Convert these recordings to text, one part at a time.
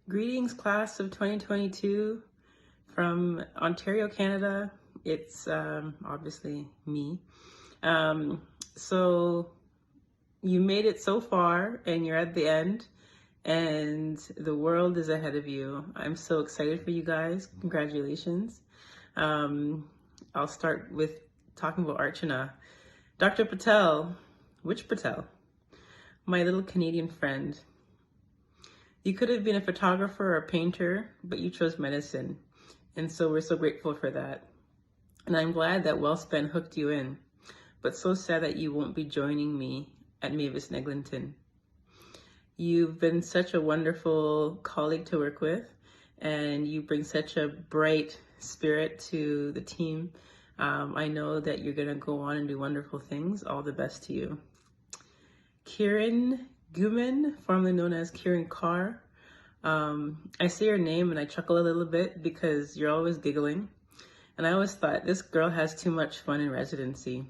Greetings, class of 2022 from Ontario, Canada. It's obviously me. Um, so you made it so far and you're at the end and the world is ahead of you. I'm so excited for you guys. Congratulations. Um, I'll start with talking about Archana. Dr. Patel, which Patel? My little Canadian friend. You could have been a photographer or a painter, but you chose medicine. And so we're so grateful for that. And I'm glad that WellSpan hooked you in, but so sad that you won't be joining me at Mavis and Eglinton. You've been such a wonderful colleague to work with, and you bring such a bright spirit to the team. I know that you're gonna go on and do wonderful things. All the best to you. Kieran Guman, formerly known as Kieran Carr. I say your name and I chuckle a little bit because you're always giggling. And I always thought, this girl has too much fun in residency.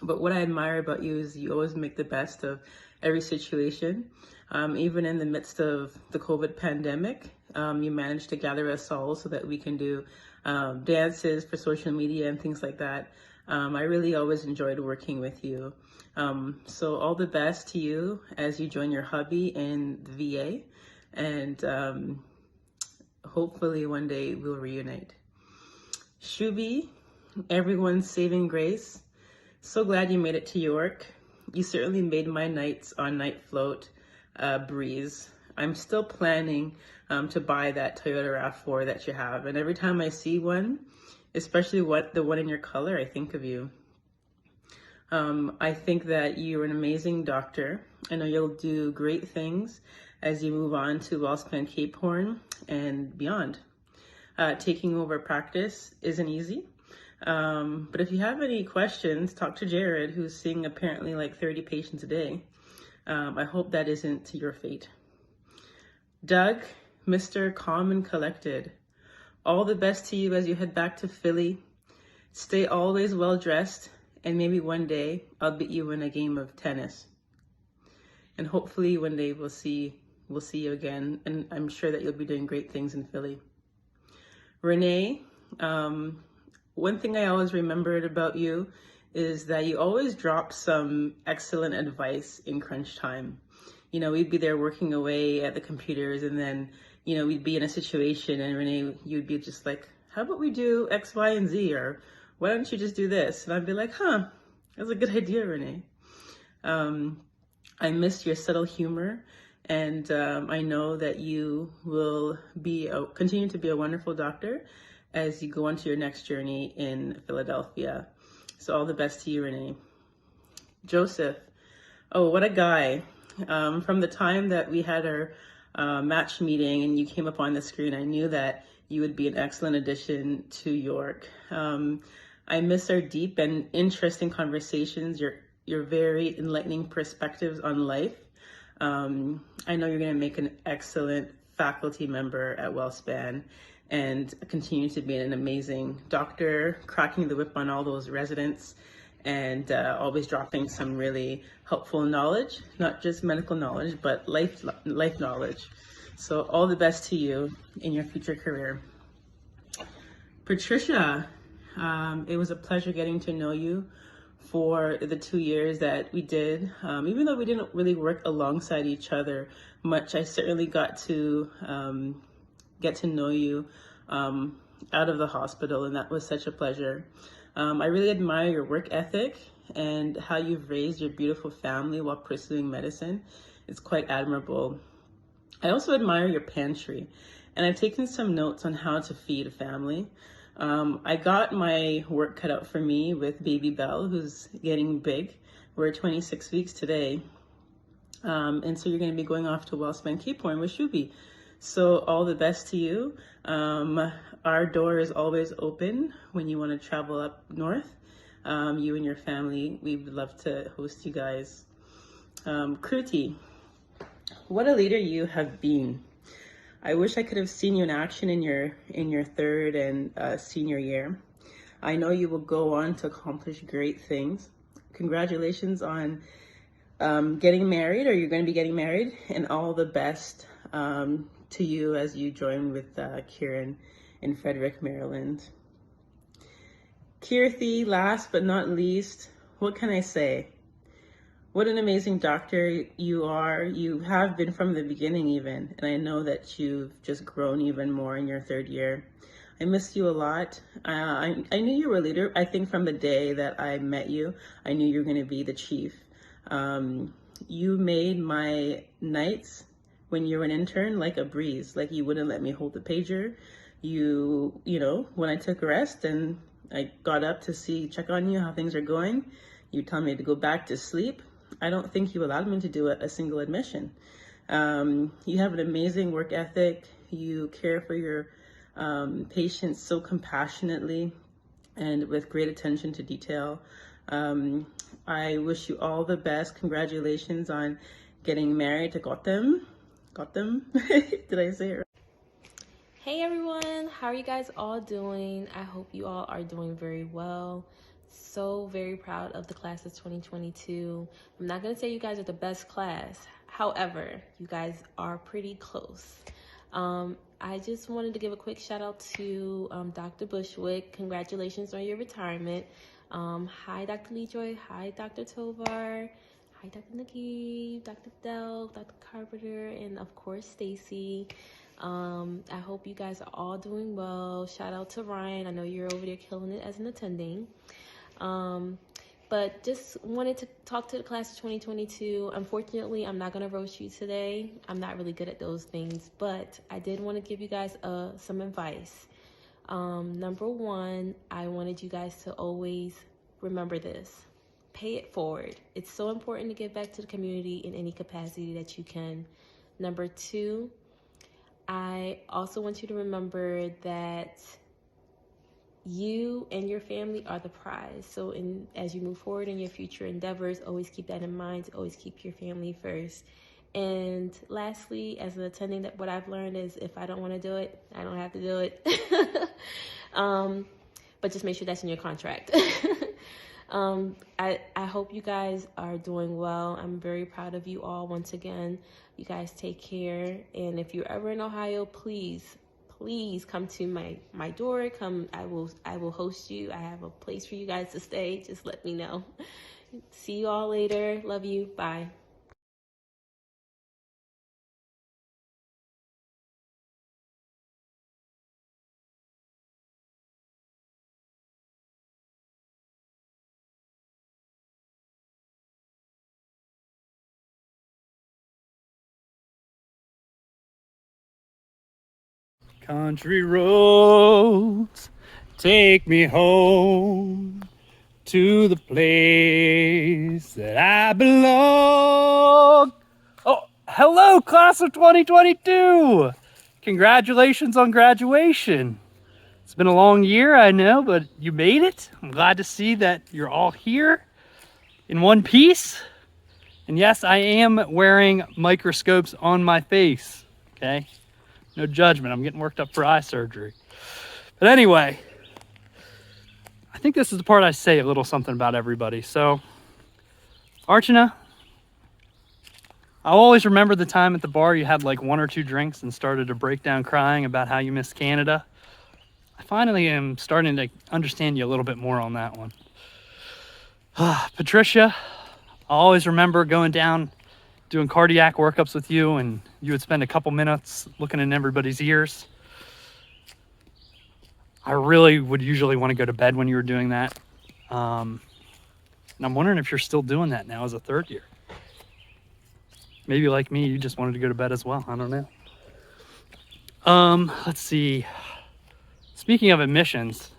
But what I admire about you is you always make the best of every situation. Even in the midst of the COVID pandemic, you managed to gather us all so that we can do dances for social media and things like that. I really always enjoyed working with you. So all the best to you as you join your hubby in the VA, and hopefully one day we'll reunite. Shubi, everyone's saving grace. So glad you made it to York. You certainly made my nights on Night Float breeze. I'm still planning to buy that Toyota RAV4 that you have. And every time I see one, especially the one in your color, I think of you. I think that you're an amazing doctor. I know you'll do great things as you move on to WellSpan Cape Horn and beyond. Taking over practice isn't easy. But if you have any questions, talk to Jared, who's seeing apparently like 30 patients a day. I hope that isn't your fate. Doug, Mr. Calm and Collected, all the best to you as you head back to Philly. Stay always well dressed, and maybe one day I'll beat you in a game of tennis. And hopefully one day we'll see you again, and I'm sure that you'll be doing great things in Philly. Renee, one thing I always remembered about you is that you always drop some excellent advice in crunch time. You know, we'd be there working away at the computers, and then, you know, we'd be in a situation and Renee, you'd be just like, how about we do X, Y, and Z? Or why don't you just do this? And I'd be like, that's a good idea, Renee. I miss your subtle humor, and I know that you will continue to be a wonderful doctor as you go on to your next journey in Philadelphia. So all the best to you, Renee. Joseph, oh, what a guy. From the time that we had our match meeting and you came up on the screen, I knew that you would be an excellent addition to York. I miss our deep and interesting conversations, your very enlightening perspectives on life. I know you're going to make an excellent faculty member at WellSpan and continue to be an amazing doctor, cracking the whip on all those residents, and always dropping some really helpful knowledge, not just medical knowledge, but life knowledge. So all the best to you in your future career. Patricia, it was a pleasure getting to know you for the 2 years that we did. Even though we didn't really work alongside each other much, I certainly got to get to know you out of the hospital, and that was such a pleasure. I really admire your work ethic and how you've raised your beautiful family while pursuing medicine. It's quite admirable. I also admire your pantry, and I've taken some notes on how to feed a family. I got my work cut out for me with baby Belle, who's getting big. We're 26 weeks today. And so you're going to be going off to WellSpan Cape Horn with Shubi. So all the best to you. Our door is always open when you want to travel up north. You and your family, we would love to host you guys. Kruti, what a leader you have been. I wish I could have seen you in action in your third and senior year. I know you will go on to accomplish great things. Congratulations on getting married, or you're going to be getting married, and all the best to you as you join with Kieran in Frederick, Maryland. Kirthi, last but not least, what can I say? What an amazing doctor you are. You have been from the beginning even, and I know that you've just grown even more in your third year. I miss you a lot. I knew you were a leader. I think from the day that I met you, I knew you were going to be the chief. You made my nights when you were an intern like a breeze. Like you wouldn't let me hold the pager. You know, when I took a rest and I got up to check on you, how things are going, you tell me to go back to sleep. I don't think you allowed me to do a single admission. You have an amazing work ethic. You care for your patients so compassionately and with great attention to detail. I wish you all the best. Congratulations on getting married to Gautam. Gautam? Did I say it right? Hey everyone, how are you guys all doing? I hope you all are doing very well. So very proud of the class of 2022. I'm not going to say you guys are the best class. However, you guys are pretty close. I just wanted to give a quick shout out to Dr. Bushwick. Congratulations on your retirement. Hi, Dr. Lejoy. Hi, Dr. Tovar. Hi, Dr. Nikki, Dr. Del, Dr. Carpenter, and of course, Stacy. I hope you guys are all doing well. Shout out to Ryan. I know you're over there killing it as an attending. But just wanted to talk to the class of 2022. Unfortunately, I'm not going to roast you today. I'm not really good at those things, but I did want to give you guys some advice. Number one, I wanted you guys to always remember this. Pay it forward. It's so important to give back to the community in any capacity that you can. Number two, I also want you to remember that you and your family are the prize. So as you move forward in your future endeavors, always keep that in mind. Always keep your family first. And lastly, as an attending, that what I've learned is if I don't want to do it, I don't have to do it. But just make sure that's in your contract. I hope you guys are doing well. I'm very proud of you all once again. You guys take care. And if you're ever in Ohio, please come to my door. I will host you. I have a place for you guys to stay. Just let me know. See you all later. Love you. Bye. Country roads, take me home to the place that I belong. Oh, hello, class of 2022. Congratulations on graduation. It's been a long year, I know, but you made it. I'm glad to see that you're all here in one piece. And yes, I am wearing microscopes on my face, okay? No judgment. I'm getting worked up for eye surgery. But anyway, I think this is the part I say a little something about everybody. So, Archana, I'll always remember the time at the bar you had like 1 or 2 drinks and started to break down crying about how you missed Canada. I finally am starting to understand you a little bit more on that one. Patricia, I'll always remember going down doing cardiac workups with you, and you would spend a couple minutes looking in everybody's ears. I really would usually want to go to bed when you were doing that. And I'm wondering if you're still doing that now as a third year. Maybe like me, you just wanted to go to bed as well. I don't know. Let's see. Speaking of admissions,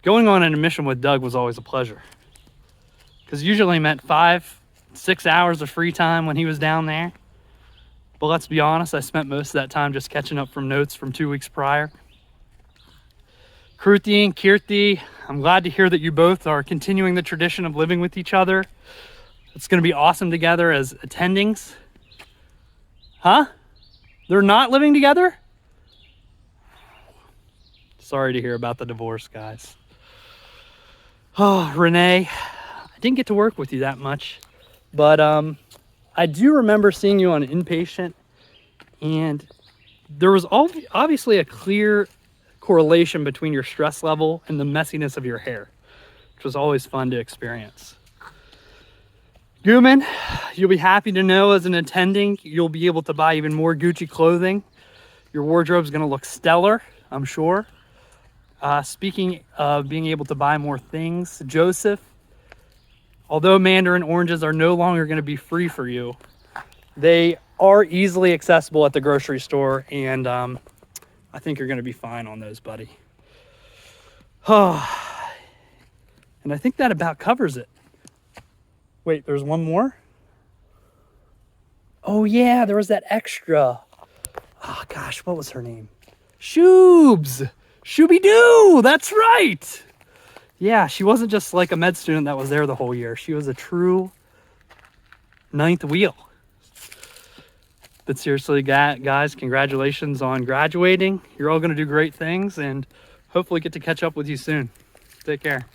going on an admission with Doug was always a pleasure. Because usually meant 5-6 hours of free time when he was down there. But let's be honest, I spent most of that time just catching up from notes from 2 weeks prior. Kruti and Kirti, I'm glad to hear that you both are continuing the tradition of living with each other. It's going to be awesome together as attendings. Huh? They're not living together? Sorry to hear about the divorce, guys. Oh, Renee, I didn't get to work with you that much. But I do remember seeing you on inpatient And there was obviously a clear correlation between your stress level and the messiness of your hair, which was always fun to experience. Gooman, you'll be happy to know as an attending, you'll be able to buy even more Gucci clothing. Your wardrobe's gonna look stellar, I'm sure. Speaking of being able to buy more things, Joseph, although mandarin oranges are no longer gonna be free for you, they are easily accessible at the grocery store, and I think you're gonna be fine on those, buddy. And I think that about covers it. Wait, there's one more? Oh yeah, there was that extra. Oh gosh, what was her name? Shoobs! Shooby-Doo! That's right! Yeah, she wasn't just like a med student that was there the whole year. She was a true ninth wheel. But seriously, guys, congratulations on graduating. You're all gonna do great things and hopefully get to catch up with you soon. Take care.